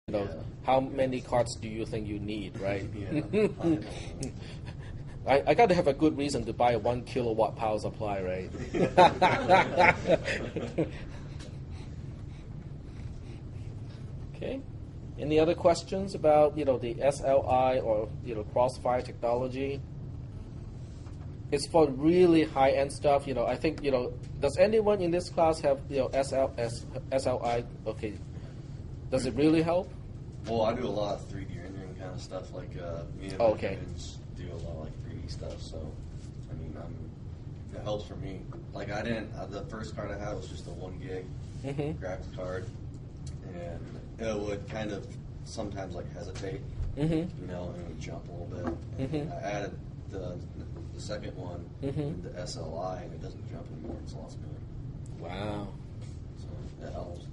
know, Yeah. how many cards do you think you need, right? Yeah. I got to have a good reason to buy a 1 kilowatt power supply, right? Okay. Any other questions about the SLI or crossfire technology? It's for really high-end stuff. I think does anyone in this class have SLI? Okay. Does it really help? Well, I do a lot of 3D rendering kind of stuff. Like me and my Okay. friends do a lot of like 3D stuff. So, I mean, it helps for me. Like I didn't. The first card I had was just a 1 gig graphics card, and it would kind of sometimes like hesitate, and it would jump a little bit. And I added the second one, the SLI, and it doesn't jump anymore. It's a lot smoother. Wow. So that helps.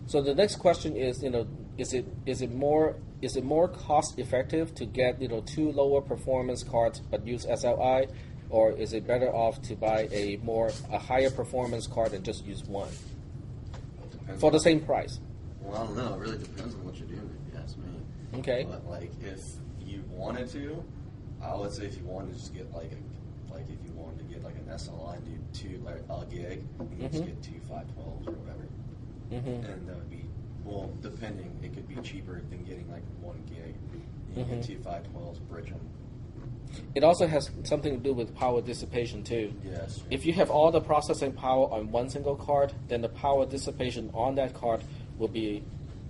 So the next question is, is it more cost effective to get 2 lower performance cards but use SLI, or is it better off to buy a higher performance card and just use one Depends for the on- same price? Well, I don't know. It really depends on what you're doing, if you ask me. Okay. But like, if you wanted to, I would say if you wanted to just get like if you wanted to get like an SLI and do 2 like a gig, you can just get 2 512s or whatever, and that would be depending. It could be cheaper than getting like 1 gig. You can get 2 512s, bridge them. It also has something to do with power dissipation too. Yes. If you have all the processing power on one single card, then the power dissipation on that card will be,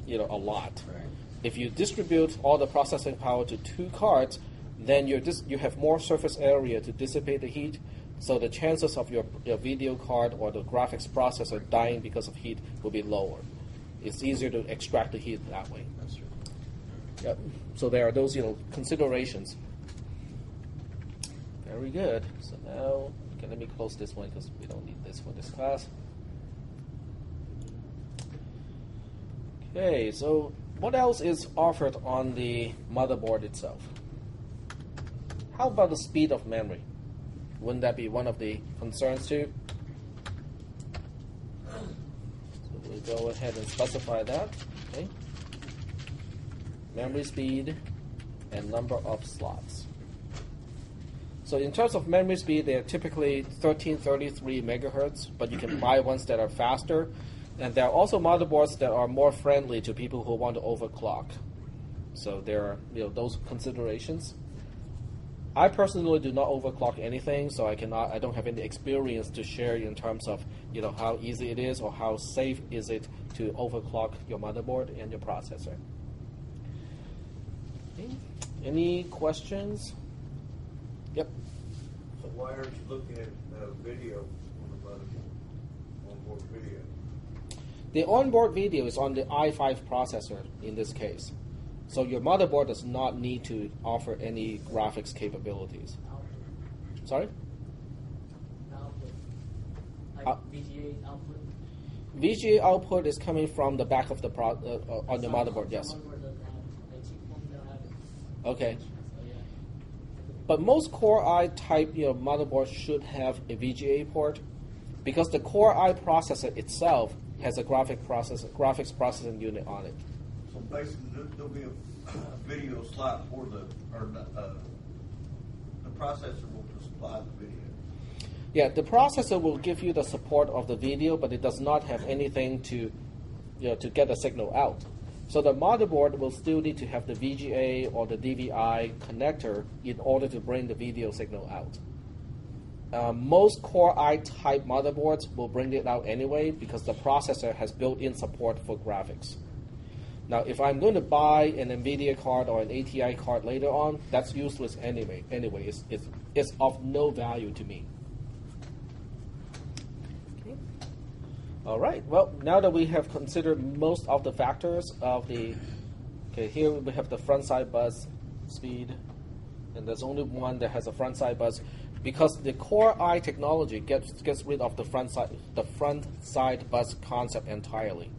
a lot. Right. If you distribute all the processing power to 2 cards, then you have more surface area to dissipate the heat. So the chances of your video card or the graphics processor dying because of heat will be lower. It's easier to extract the heat that way. That's true. Yep. So there are those considerations. Very good. So now, okay, let me close this one because we don't need this for this class. Okay, so what else is offered on the motherboard itself? How about the speed of memory? Wouldn't that be one of the concerns too? So we'll go ahead and specify that. Okay. Memory speed and number of slots. So in terms of memory speed, they're typically 1333 megahertz, but you can buy ones that are faster. And there are also motherboards that are more friendly to people who want to overclock. So there are those considerations. I personally do not overclock anything, so I don't have any experience to share in terms of how easy it is or how safe is it to overclock your motherboard and your processor. Okay. Any questions? Yep. So why aren't you looking at video on the motherboard, onboard video? The onboard video is on the i5 processor in this case. So your motherboard does not need to offer any graphics capabilities. Sorry? Output. Like VGA output. VGA output is coming from the back of the on the motherboard, yes. Some motherboard doesn't have it. Like cheap ones don't have it. Okay. So yeah. But most Core I type motherboards should have a VGA port because the Core I processor itself has a graphics processing unit on it. So basically, there'll be a video slot for the processor will supply the video. Yeah, the processor will give you the support of the video, but it does not have anything to get the signal out. So the motherboard will still need to have the VGA or the DVI connector in order to bring the video signal out. Most Core I type motherboards will bring it out anyway because the processor has built-in support for graphics. Now, if I'm going to buy an NVIDIA card or an ATI card later on, that's useless anyway. It's of no value to me. Okay. All right. Well, now that we have considered most of the factors of the, here we have the front side bus speed, and there's only one that has a front side bus. Because the Core I technology gets rid of the front side bus concept entirely.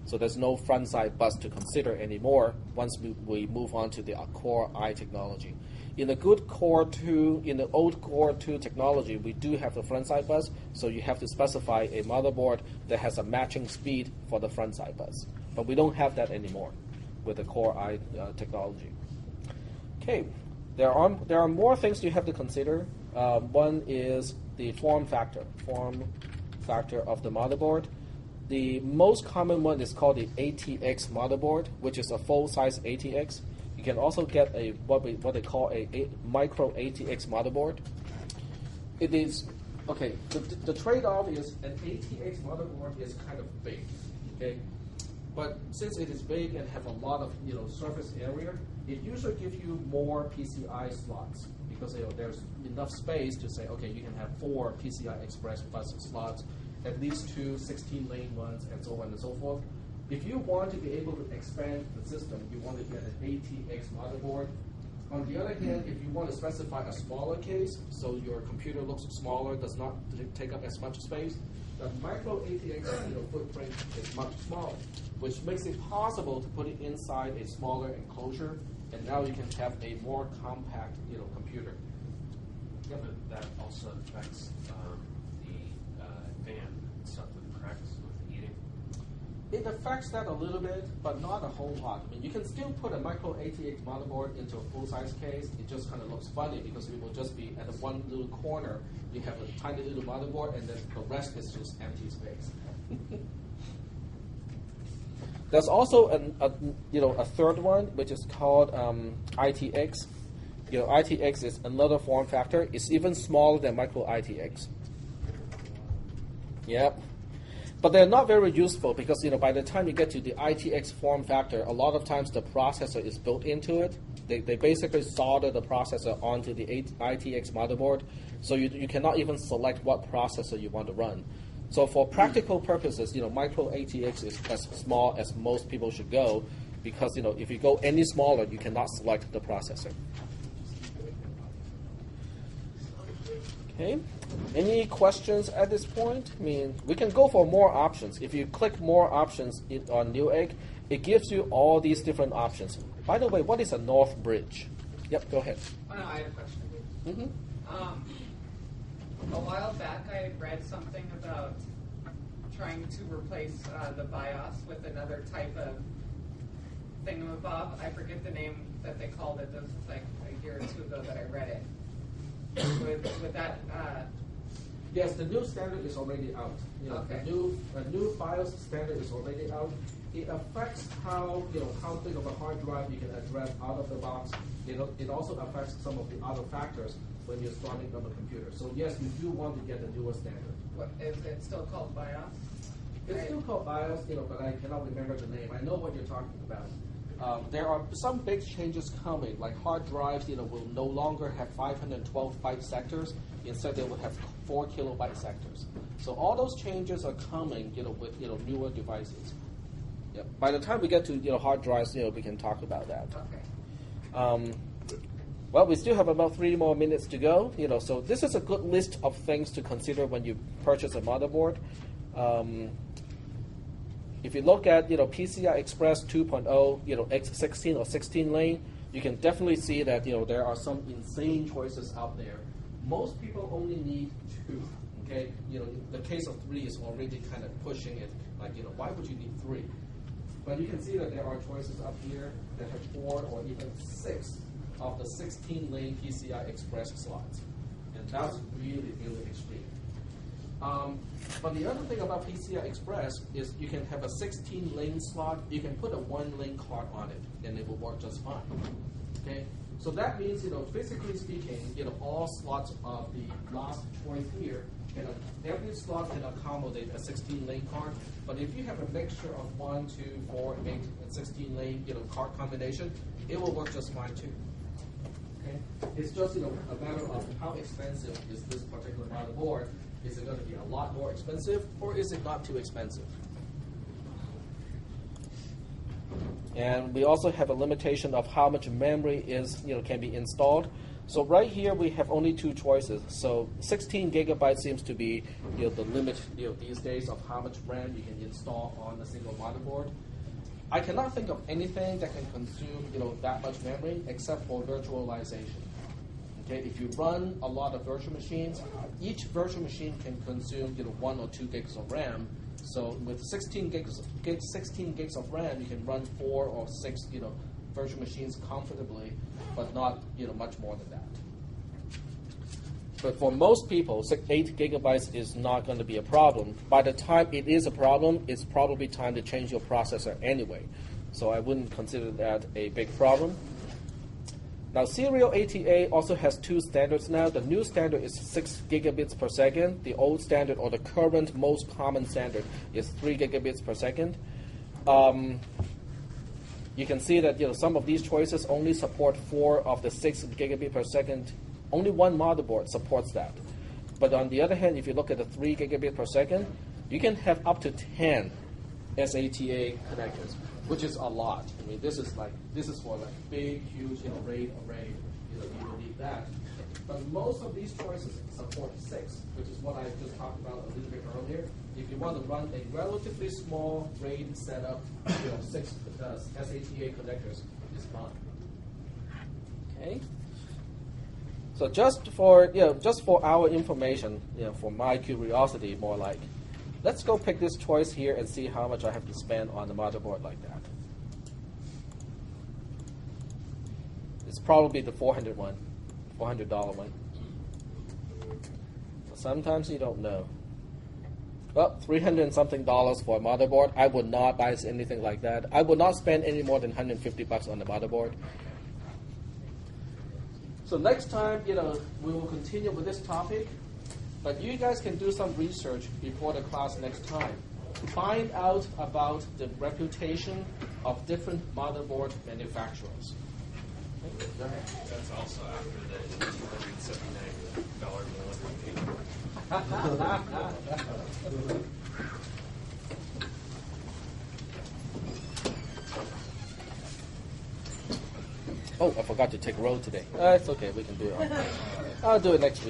So there's no front side bus to consider anymore once we move on to the Core I technology. In the old Core 2 technology, we do have the front side bus, so you have to specify a motherboard that has a matching speed for the front side bus. But we don't have that anymore. with the Core i technology. Okay, there are more things you have to consider. One is the form factor of the motherboard. The most common one is called the ATX motherboard, which is a full-size ATX. You can also get a what they call a micro ATX motherboard. It is okay. The trade-off is an ATX motherboard is kind of big, okay. But since it is big and have a lot of surface area, it usually gives you more PCI slots because there's enough space to say, okay, you can have 4 PCI Express bus slots, at least 2 16-lane ones, and so on and so forth. If you want to be able to expand the system, you want to get an ATX motherboard. On the other hand, if you want to specify a smaller case, so your computer looks smaller, does not take up as much space, the micro ATX footprint is much smaller, which makes it possible to put it inside a smaller enclosure, and now you can have a more compact computer. Yeah, but that also affects the fan and stuff with cracks with heating. It affects that a little bit, but not a whole lot. I mean, you can still put a micro ATX motherboard into a full-size case. It just kind of looks funny because it will just be at one little corner. You have a tiny little motherboard, and then the rest is just empty space. There's also a third one, which is called ITX. ITX is another form factor. It's even smaller than micro ITX. Yep. But they're not very useful because by the time you get to the ITX form factor, a lot of times the processor is built into it. They basically solder the processor onto the ITX motherboard, so you cannot even select what processor you want to run. So for practical purposes, micro ATX is as small as most people should go, because if you go any smaller, you cannot select the processor. Okay. Any questions at this point? I mean, we can go for more options. If you click more options on Newegg, it gives you all these different options. By the way, what is a North Bridge? Yep, go ahead. Oh, no, I had a question. Mm-hmm. A while back, I had read something about trying to replace the BIOS with another type of thingamabob. I forget the name that they called it. This was like a year or two ago that I read it. With that. Yes, the new standard is already out. Okay. A new BIOS standard is already out. It affects how big of a hard drive you can address out of the box. It also affects some of the other factors when you're starting on the computer. So yes, you do want to get the newer standard. What, is it still called BIOS? It's still called BIOS, but I cannot remember the name. I know what you're talking about. There are some big changes coming, like hard drives, will no longer have 512 byte sectors. Instead, they will have 4 kilobyte sectors. So all those changes are coming, with newer devices. Yep. By the time we get to hard drives, we can talk about that. Okay. Well, we still have about 3 more minutes to go. So this is a good list of things to consider when you purchase a motherboard. If you look at PCI Express 2.0, X16 or 16 lane, you can definitely see that there are some insane choices out there. Most people only need 2. Okay, the case of 3 is already kind of pushing it. Like why would you need 3? But you can see that there are choices up here that have 4 or even 6 of the 16 lane PCI Express slots, and that's really extreme. But the other thing about PCI Express is you can have a 16-lane slot. You can put a 1-lane card on it, and it will work just fine. Okay, so that means physically speaking, all slots of the last choice here, every slot can accommodate a 16-lane card. But if you have a mixture of 1, 2, 4, 8, and 16-lane card combination, it will work just fine too. Okay, it's just a matter of how expensive is this particular motherboard. Is it going to be a lot more expensive, or is it not too expensive? And we also have a limitation of how much memory can be installed. So right here we have only 2 choices. So 16 gigabytes seems to be the limit these days of how much RAM you can install on a single motherboard. I cannot think of anything that can consume that much memory except for virtualization. Okay, if you run a lot of virtual machines, each virtual machine can consume 1 or 2 gigs of RAM. So with 16 gigs of RAM, you can run 4 or 6, virtual machines comfortably, but not, much more than that. But for most people, 8 gigabytes is not going to be a problem. By the time it is a problem, it's probably time to change your processor anyway. So I wouldn't consider that a big problem. Now, serial ATA also has 2 standards now. The new standard is 6 gigabits per second. The old standard, or the current most common standard, is 3 gigabits per second. You can see that some of these choices only support 4 of the 6 gigabit per second. Only one motherboard supports that. But on the other hand, if you look at the 3 gigabit per second, you can have up to 10 SATA connectors, which is a lot. I mean, this is for big, huge RAID array. You will need that. But most of these choices support 6, which is what I just talked about a little bit earlier. If you want to run a relatively small RAID setup, 6 SATA connectors is fine. Okay. So just for our information, for my curiosity, more like, let's go pick this choice here and see how much I have to spend on the motherboard like that. It's probably the $400 one. Sometimes you don't know. Well, $300 and something for a motherboard. I would not buy anything like that. I would not spend any more than $150 on the motherboard. So next time, we will continue with this topic, but you guys can do some research before the class next time. Find out about the reputation of different motherboard manufacturers. Okay, go ahead. That's also after the $279 million payment. Oh, I forgot to take roll today. It's okay, we can do it. I'll do it next week.